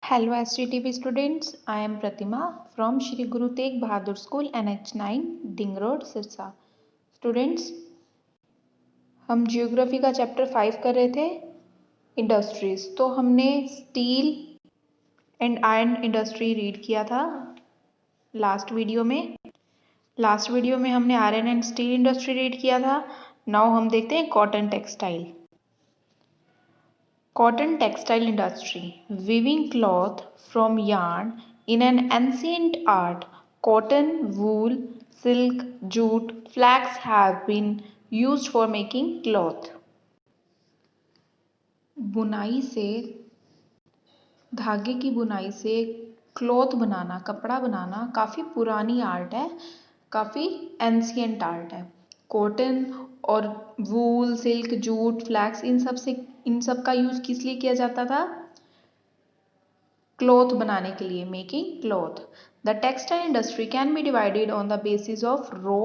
Hello STTP students, I am Pratima from Shri Guru Tegh Bahadur School NH9 Ding Road Sirsa. Students, हम geography का chapter 5 कर रहे थे industries. तो हमने steel and iron industry read किया था लास्ट वीडियो में हमने iron and steel industry read किया था। नाउ हम देखते हैं cotton textile. Cotton textile industry, weaving cloth from yarn in an ancient art. Cotton, wool, silk, jute, flax have been used for making cloth. बुनाई से, धागे की बुनाई से क्लॉथ बनाना, कपड़ा बनाना काफ़ी पुरानी आर्ट है, काफ़ी एंशियंट आर्ट है। कॉटन और वूल, सिल्क, जूट, फ्लैक्स इन सब का यूज़ किस लिए किया जाता था? क्लॉथ बनाने के लिए, making cloth. The textile industry can be divided on the basis of raw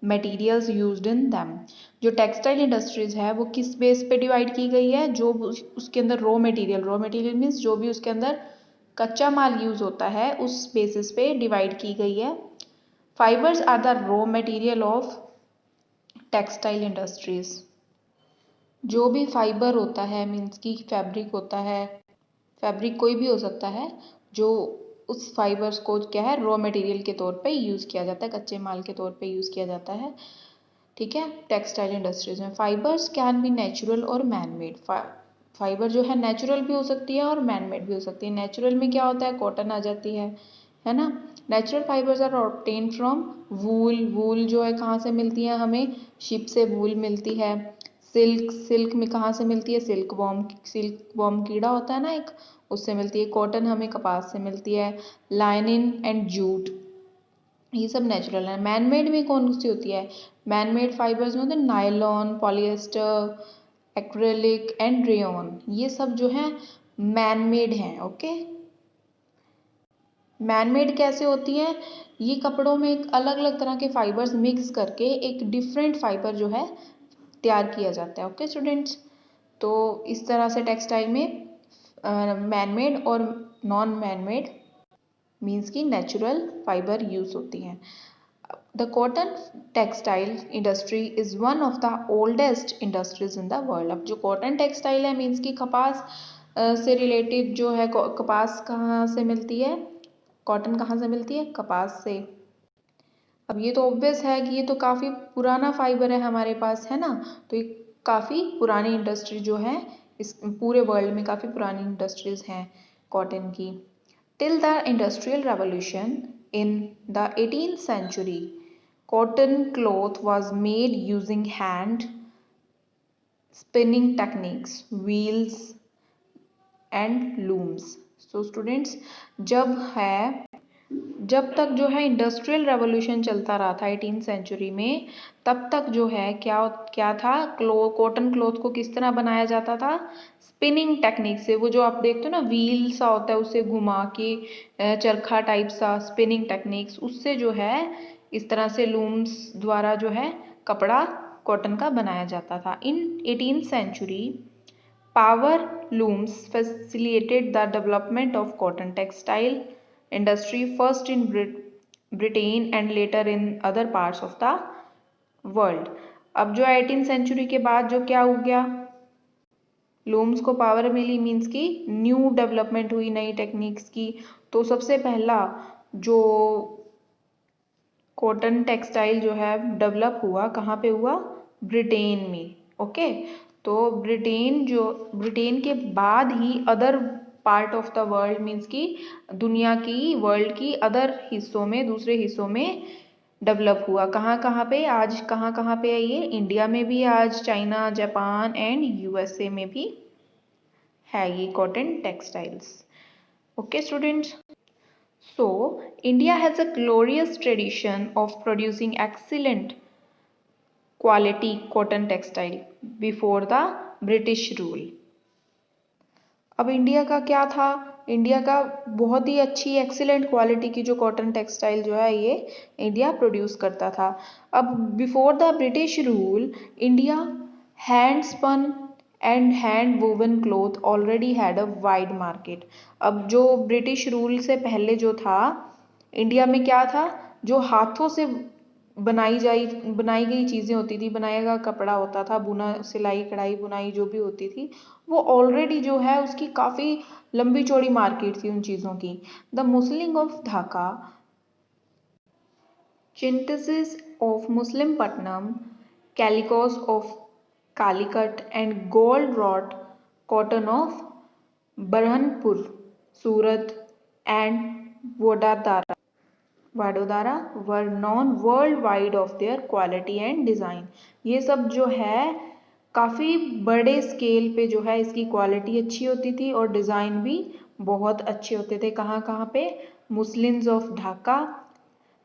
materials used in them. जो टेक्सटाइल इंडस्ट्रीज है वो किस बेस पे डिवाइड की गई है? जो उसके अंदर रॉ मटेरियल मीन्स जो भी उसके अंदर कच्चा माल यूज होता है उस बेसिस पे डिवाइड की गई है। Fibres are the raw material of textile industries. जो भी फाइबर होता है मीन्स की फैब्रिक होता है, फैब्रिक कोई भी हो सकता है, जो उस फाइबर्स को क्या है रॉ मटेरियल के तौर पे यूज़ किया जाता है, कच्चे माल के तौर पे यूज़ किया जाता है। ठीक है, टेक्सटाइल इंडस्ट्रीज में फाइबर्स कैन बी नेचुरल और मैन मेड। फाइबर जो है नेचुरल भी हो सकती है और मैन मेड भी हो सकती है। नेचुरल में क्या होता है? कॉटन आ जाती है ना। Natural fibres are obtain from wool. Wool जो है कहाँ से मिलती है? हमें शिप से वूल मिलती है। सिल्क में कहाँ से मिलती है? सिल्क वॉर्म कीड़ा होता है ना एक, उससे मिलती है। कॉटन हमें कपास से मिलती है। लाइनिन एंड जूट, ये सब नेचुरल है। मैन मेड में कौन सी होती है? मैन मेड फाइबर्स में होते हैं nylon, polyester, acrylic and rayon. ये सब जो है मैन मेड हैं। ओके, मैन मेड कैसे होती हैं? ये कपड़ों में एक अलग अलग तरह के फाइबर्स मिक्स करके एक डिफरेंट फाइबर जो है तैयार किया जाता है। ओके स्टूडेंट्स, तो इस तरह से टेक्सटाइल में मैन मेड और नॉन मैन मेड मीन्स की नेचुरल फाइबर यूज होती हैं। The cotton textile industry is one of the oldest industries in the world. अब जो कॉटन टेक्सटाइल है मीन्स की कपास से रिलेटेड जो है, कपास कहाँ से मिलती है? कॉटन कहाँ से मिलती है? कपास से। अब ये तो ऑब्वियस है कि ये तो काफ़ी पुराना फाइबर है हमारे पास, है ना। तो ये काफ़ी पुरानी इंडस्ट्री जो है, इस पूरे वर्ल्ड में काफ़ी पुरानी इंडस्ट्रीज हैं कॉटन की। Till the industrial revolution in the 18th century, cotton cloth was made using hand spinning techniques, wheels and looms. So students, जब तक जो है इंडस्ट्रियल रेवोल्यूशन चलता रहा था 18th सेंचुरी में, तब तक जो है क्या क्या था? कॉटन क्लॉथ को किस तरह बनाया जाता था? स्पिनिंग टेक्निक से। वो जो आप देखते हो ना व्हील सा होता है, उसे घुमा के चरखा टाइप सा, स्पिनिंग टेक्निक्स, उससे जो है इस तरह से लूम्स द्वारा जो है कपड़ा कॉटन का बनाया जाता था। In 18th century power looms facilitated the development of cotton textile industry, first in Britain and later in other parts of the world. अब जो 18th सेंचुरी के बाद जो क्या हो गया? लूम्स को पावर मिली मीन्स की न्यू डेवलपमेंट हुई, नई टेक्निक्स की। तो सबसे पहला जो कॉटन टेक्सटाइल जो है डेवलप हुआ, कहाँ पे हुआ? ब्रिटेन में। ओके, तो ब्रिटेन के बाद ही other part of the world means की दुनिया की, वर्ल्ड की अदर हिस्सों में, दूसरे हिस्सों में डेवलप हुआ। कहाँ कहाँ पे? आज कहाँ कहाँ पे है ये? इंडिया में भी आज, चाइना, जापान एंड यूएसए में भी है ये cotton textiles. Okay students, so India has a glorious tradition of producing excellent quality cotton textile before the British rule. अब इंडिया का क्या था? इंडिया का बहुत ही अच्छी एक्सीलेंट क्वालिटी की जो कॉटन टेक्सटाइल जो है ये इंडिया प्रोड्यूस करता था। अब before the British rule India hand spun and hand woven cloth already had a wide market. अब जो ब्रिटिश रूल से पहले जो था इंडिया में क्या था, जो हाथों से बनाई गई चीज़ें होती थी, बनाया गया कपड़ा होता था, बुना सिलाई कढ़ाई बुनाई जो भी होती थी, वो ऑलरेडी जो है उसकी काफ़ी लंबी चौड़ी मार्केट थी उन चीज़ों की। The Muslim of Dhaka, Chintzes of Muslimpatnam, calicos of Calicut, and gold wrought cotton of Burhanpur, Surat, and Vadodara were known worldwide of their quality and design। ये सब जो है काफ़ी बड़े स्केल पे जो है इसकी क्वालिटी अच्छी होती थी और डिज़ाइन भी बहुत अच्छे होते थे। कहाँ कहाँ पे? Muslins of Dhaka,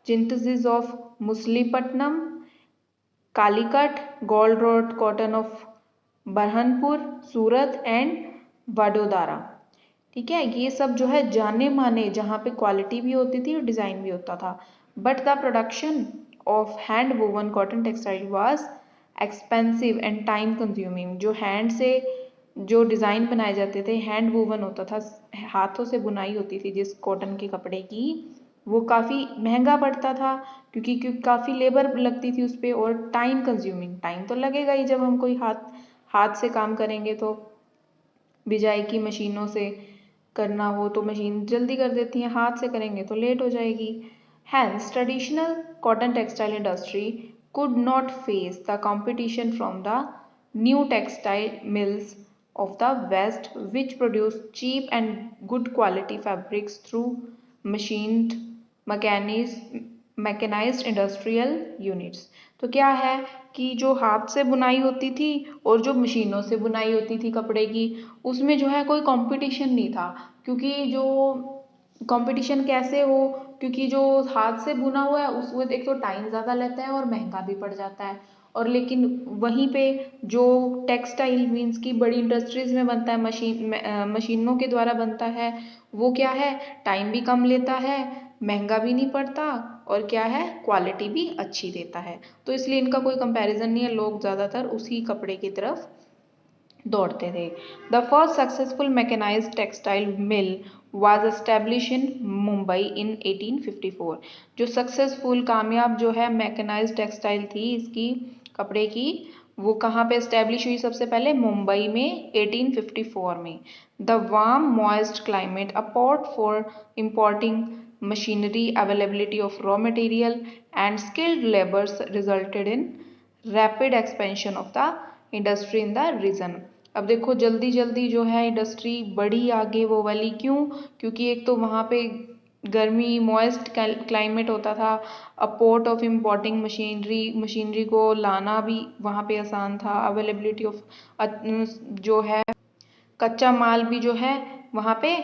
Chintzes of Muslimpatnam, Calicut, gold wrought cotton of Burhanpur, Surat and Vadodara. ठीक है, ये सब जो है जाने माने जहाँ पे क्वालिटी भी होती थी और डिज़ाइन भी होता था। But the production of hand woven cotton textile was expensive and time consuming. जो हैंड से जो डिज़ाइन बनाए जाते थे, हैंड वोवन होता था, हाथों से बुनाई होती थी जिस कॉटन के कपड़े की, वो काफ़ी महंगा पड़ता था क्योंकि काफ़ी लेबर लगती थी उस पर, और टाइम कंज्यूमिंग, टाइम तो लगेगा ही जब हम कोई हाथ से काम करेंगे। तो बिजाई की मशीनों से करना हो तो मशीन जल्दी कर देती हैं, हाथ से करेंगे तो लेट हो जाएगी। Hence, traditional cotton textile industry could not face the competition from the new textile mills of the West, which produced cheap and good quality fabrics through machined mechanised industrial units. तो क्या है कि जो हाथ से बुनाई होती थी और जो मशीनों से बुनाई होती थी कपड़े की, उसमें जो है कोई कंपटीशन नहीं था। क्योंकि जो कंपटीशन कैसे हो, क्योंकि जो हाथ से बुना हुआ है उसमें एक तो टाइम ज़्यादा लेता है और महंगा भी पड़ जाता है। और लेकिन वहीं पे जो टेक्सटाइल मीन्स की बड़ी इंडस्ट्रीज में बनता है, मशीनों के द्वारा बनता है, वो क्या है, टाइम भी कम लेता है, महंगा भी नहीं पड़ता, और क्या है, क्वालिटी भी अच्छी देता है। तो इसलिए इनका कोई कंपैरिजन नहीं है, लोग ज़्यादातर उसी कपड़े की तरफ दौड़ते थे। The first successful mechanised textile mill was establish in Mumbai in 1854। जो सक्सेसफुल कामयाब जो है मैकेनाइज्ड टेक्सटाइल थी इसकी कपड़े की, वो कहाँ पे एस्टेब्लिश हुई? सबसे पहले मुंबई में 1854 में। The warm moist climate, a port for importing machinery, availability of raw material and skilled labors resulted in rapid expansion of the industry in the region। अब देखो जल्दी जल्दी जो है इंडस्ट्री बढ़ी आगे वो वाली, क्यों? क्योंकि एक तो वहाँ पे गर्मी, मॉइस्ट क्लाइमेट होता था, a port of importing machinery को लाना भी वहाँ पे आसान था, अवेलेबिलिटी ऑफ जो है कच्चा माल भी जो है वहाँ पे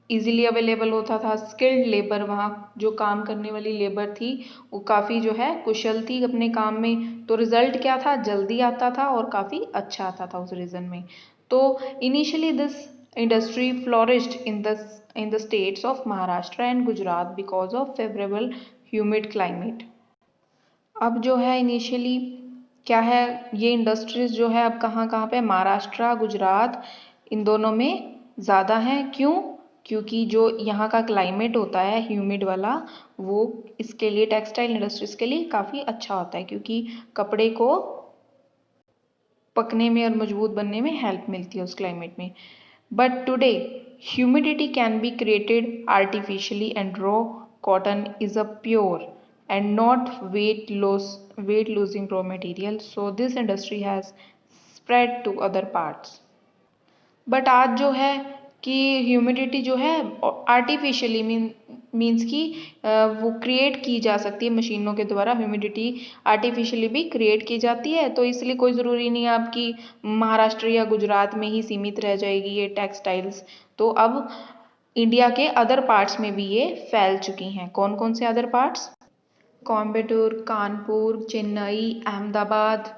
इजीली अवेलेबल होता था, स्किल्ड लेबर, वहाँ जो काम करने वाली लेबर थी वो काफ़ी जो है कुशल थी अपने काम में। तो रिजल्ट क्या था? जल्दी आता था और काफ़ी अच्छा आता था उस रीजन में। तो initially this industry flourished in the states of Maharashtra and Gujarat because of favourable humid climate. अब जो है इनिशियली क्या है, ये इंडस्ट्रीज जो है अब कहाँ कहाँ पे? महाराष्ट्र, गुजरात, इन दोनों में ज़्यादा हैं। क्यों? क्योंकि जो यहाँ का क्लाइमेट होता है ह्यूमिड वाला, वो इसके लिए, टेक्सटाइल इंडस्ट्रीज के लिए काफ़ी अच्छा होता है, क्योंकि कपड़े को पकने में और मजबूत बनने में हेल्प मिलती है उस क्लाइमेट में। But today humidity can be created artificially and raw cotton is a pure and not weight losing raw material, so this industry has spread to other parts। But आज जो है कि ह्यूमिडिटी जो है आर्टिफिशियली मीन्स की वो create की जा सकती है मशीनों के द्वारा, ह्यूमिडिटी आर्टिफिशियली भी क्रिएट की जाती है। तो इसलिए कोई ज़रूरी नहीं है आपकी महाराष्ट्र या गुजरात में ही सीमित रह जाएगी ये टेक्सटाइल्स। तो अब इंडिया के अदर पार्ट्स में भी ये फैल चुकी हैं। कौन कौन से other parts? Coimbatore, Kanpur, Chennai, Ahmedabad,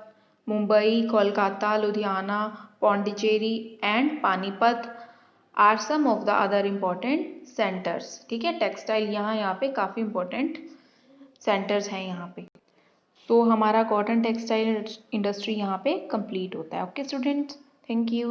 Mumbai, Kolkata, Ludhiana, Pondicherry and Panipat are some of the other important centres. ठीक है, टेक्सटाइल यहाँ पे काफ़ी इम्पोर्टेंट सेंटर्स हैं यहाँ पे। तो हमारा कॉटन टेक्सटाइल इंडस्ट्री यहाँ पे कंप्लीट होता है। Okay students, thank you.